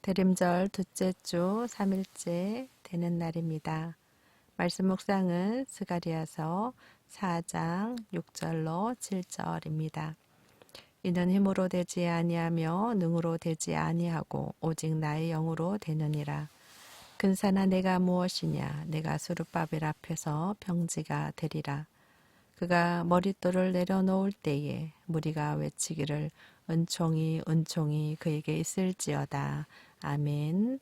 대림절 둘째 주 3일째 되는 날입니다. 말씀 묵상은 스가랴서 4장 6절로 7절입니다. 이는 힘으로 되지 아니하며 능으로 되지 아니하고 오직 나의 영으로 되느니라. 근사나 내가 무엇이냐 내가 수르바벨 앞에서 평지가 되리라. 그가 머릿돌을 내려놓을 때에 무리가 외치기를 은총이 은총이 그에게 있을지어다. 아멘.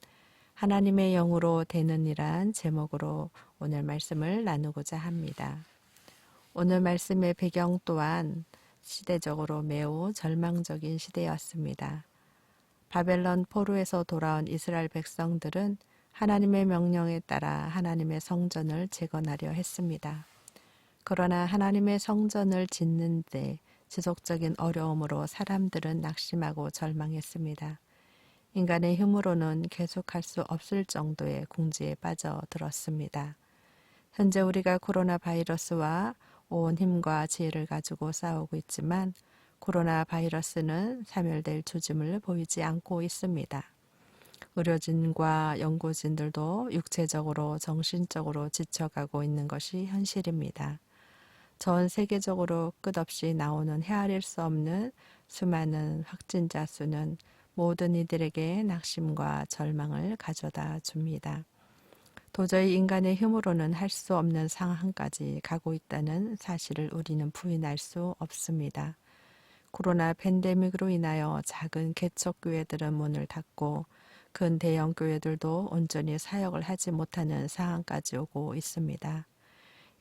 하나님의 영으로 되느니란 제목으로 오늘 말씀을 나누고자 합니다. 오늘 말씀의 배경 또한 시대적으로 매우 절망적인 시대였습니다. 바벨론 포로에서 돌아온 이스라엘 백성들은 하나님의 명령에 따라 하나님의 성전을 재건하려 했습니다. 그러나 하나님의 성전을 짓는데 지속적인 어려움으로 사람들은 낙심하고 절망했습니다. 인간의 힘으로는 계속할 수 없을 정도의 궁지에 빠져들었습니다. 현재 우리가 코로나 바이러스와 온 힘과 지혜를 가지고 싸우고 있지만 코로나 바이러스는 사멸될 조짐을 보이지 않고 있습니다. 의료진과 연구진들도 육체적으로 정신적으로 지쳐가고 있는 것이 현실입니다. 전 세계적으로 끝없이 나오는 헤아릴 수 없는 수많은 확진자 수는 모든 이들에게 낙심과 절망을 가져다 줍니다. 도저히 인간의 힘으로는 할 수 없는 상황까지 가고 있다는 사실을 우리는 부인할 수 없습니다. 코로나 팬데믹으로 인하여 작은 개척교회들은 문을 닫고 큰 대형 교회들도 온전히 사역을 하지 못하는 상황까지 오고 있습니다.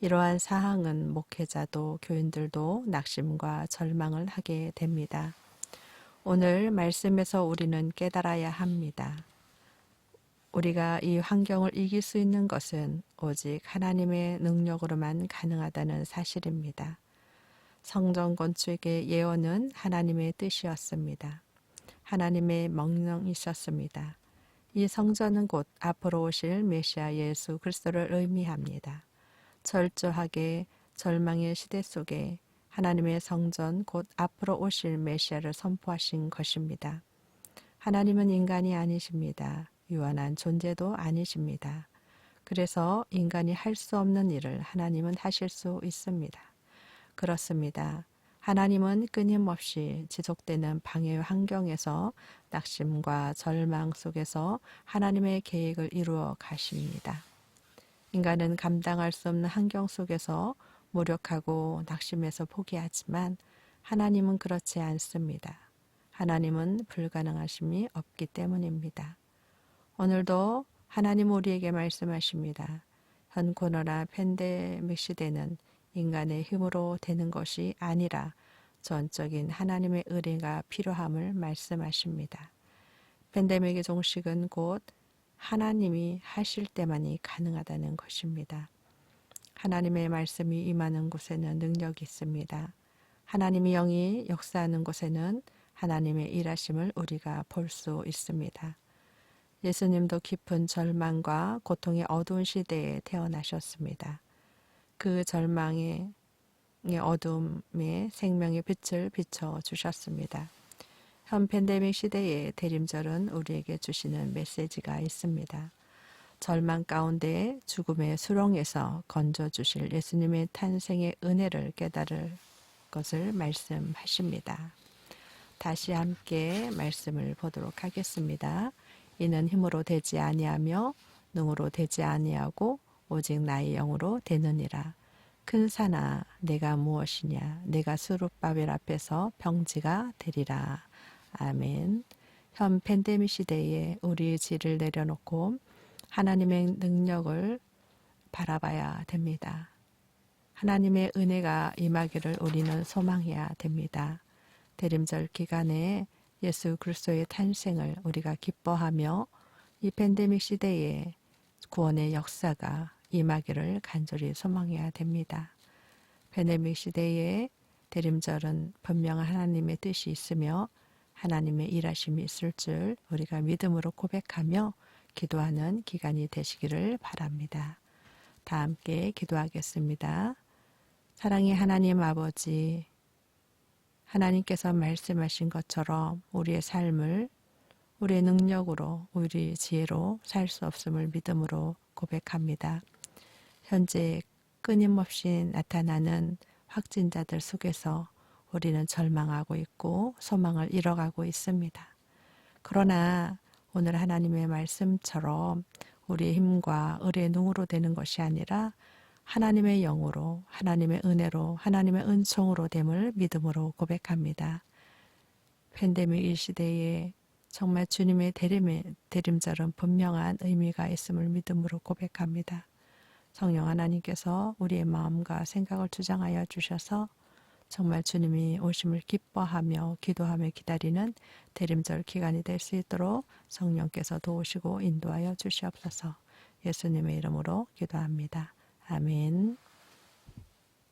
이러한 사항은 목회자도 교인들도 낙심과 절망을 하게 됩니다. 오늘 말씀에서 우리는 깨달아야 합니다. 우리가 이 환경을 이길 수 있는 것은 오직 하나님의 능력으로만 가능하다는 사실입니다. 성전 건축의 예언은 하나님의 뜻이었습니다. 하나님의 명령이셨습니다. 이 성전은 곧 앞으로 오실 메시아 예수 그리스도를 의미합니다. 철저하게 절망의 시대 속에 하나님의 성전 곧 앞으로 오실 메시아를 선포하신 것입니다. 하나님은 인간이 아니십니다. 유한한 존재도 아니십니다. 그래서 인간이 할 수 없는 일을 하나님은 하실 수 있습니다. 그렇습니다. 하나님은 끊임없이 지속되는 방해 환경에서 낙심과 절망 속에서 하나님의 계획을 이루어 가십니다. 인간은 감당할 수 없는 환경 속에서 무력하고 낙심해서 포기하지만 하나님은 그렇지 않습니다. 하나님은 불가능하심이 없기 때문입니다. 오늘도 하나님 우리에게 말씀하십니다. 현 코로나 팬데믹 시대는 인간의 힘으로 되는 것이 아니라 전적인 하나님의 은혜가 필요함을 말씀하십니다. 팬데믹의 종식은 곧 하나님이 하실 때만이 가능하다는 것입니다. 하나님의 말씀이 임하는 곳에는 능력이 있습니다. 하나님의 영이 역사하는 곳에는 하나님의 일하심을 우리가 볼 수 있습니다. 예수님도 깊은 절망과 고통의 어두운 시대에 태어나셨습니다. 그 절망의 어둠에 생명의 빛을 비춰주셨습니다. 현 팬데믹 시대의 대림절은 우리에게 주시는 메시지가 있습니다. 절망 가운데 죽음의 수렁에서 건져주실 예수님의 탄생의 은혜를 깨달을 것을 말씀하십니다. 다시 함께 말씀을 보도록 하겠습니다. 이는 힘으로 되지 아니하며 능으로 되지 아니하고 오직 나의 영으로 되느니라. 큰 산아 내가 무엇이냐 내가 수르바벨 앞에서 평지가 되리라. 아멘. 현 팬데믹 시대에 우리의 질을 내려놓고 하나님의 능력을 바라봐야 됩니다. 하나님의 은혜가 임하기를 우리는 소망해야 됩니다. 대림절 기간에 예수 그리스도의 탄생을 우리가 기뻐하며 이 팬데믹 시대에 구원의 역사가 임하기를 간절히 소망해야 됩니다. 팬데믹 시대에 대림절은 분명한 하나님의 뜻이 있으며 하나님의 일하심이 있을 줄 우리가 믿음으로 고백하며 기도하는 기간이 되시기를 바랍니다. 다 함께 기도하겠습니다. 사랑의 하나님 아버지, 하나님께서 말씀하신 것처럼 우리의 삶을 우리의 능력으로, 우리 지혜로 살 수 없음을 믿음으로 고백합니다. 현재 끊임없이 나타나는 확진자들 속에서 우리는 절망하고 있고 소망을 잃어가고 있습니다. 그러나 오늘 하나님의 말씀처럼 우리의 힘과 의의 능으로 되는 것이 아니라 하나님의 영으로, 하나님의 은혜로, 하나님의 은총으로 됨을 믿음으로 고백합니다. 팬데믹 이 시대에 정말 주님의 대림절은 분명한 의미가 있음을 믿음으로 고백합니다. 성령 하나님께서 우리의 마음과 생각을 주장하여 주셔서 정말 주님이 오심을 기뻐하며 기도하며 기다리는 대림절 기간이 될 수 있도록 성령께서 도우시고 인도하여 주시옵소서. 예수님의 이름으로 기도합니다. 아멘.